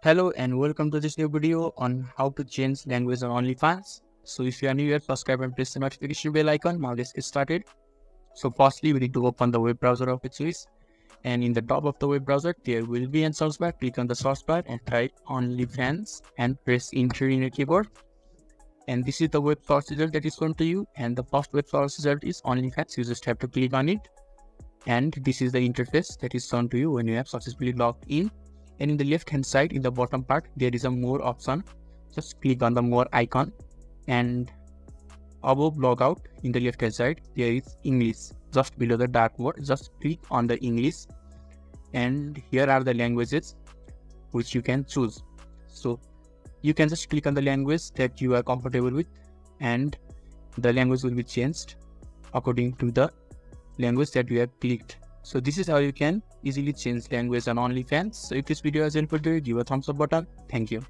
Hello and welcome to this new video on how to change language on OnlyFans. So if you are new here, subscribe and press the notification bell icon. Now let's get started. So firstly, we need to open the web browser of your choice. And in the top of the web browser, there will be a search bar. Click on the search bar and type OnlyFans and press enter in your keyboard. And this is the web search result that is shown to you. And the first web search result is OnlyFans. You just have to click on it. And this is the interface that is shown to you when you have successfully logged in. And in the left hand side, in the bottom part, there is a more option. Just click on the more icon, and above logout in the left hand side, there is English. Just below the dark word, just click on the English, and here are the languages which you can choose. So you can just click on the language that you are comfortable with, and the language will be changed according to the language that you have clicked. So this is how you can easily change language on OnlyFans. So if this video is helpful to you, give a thumbs up button. Thank you.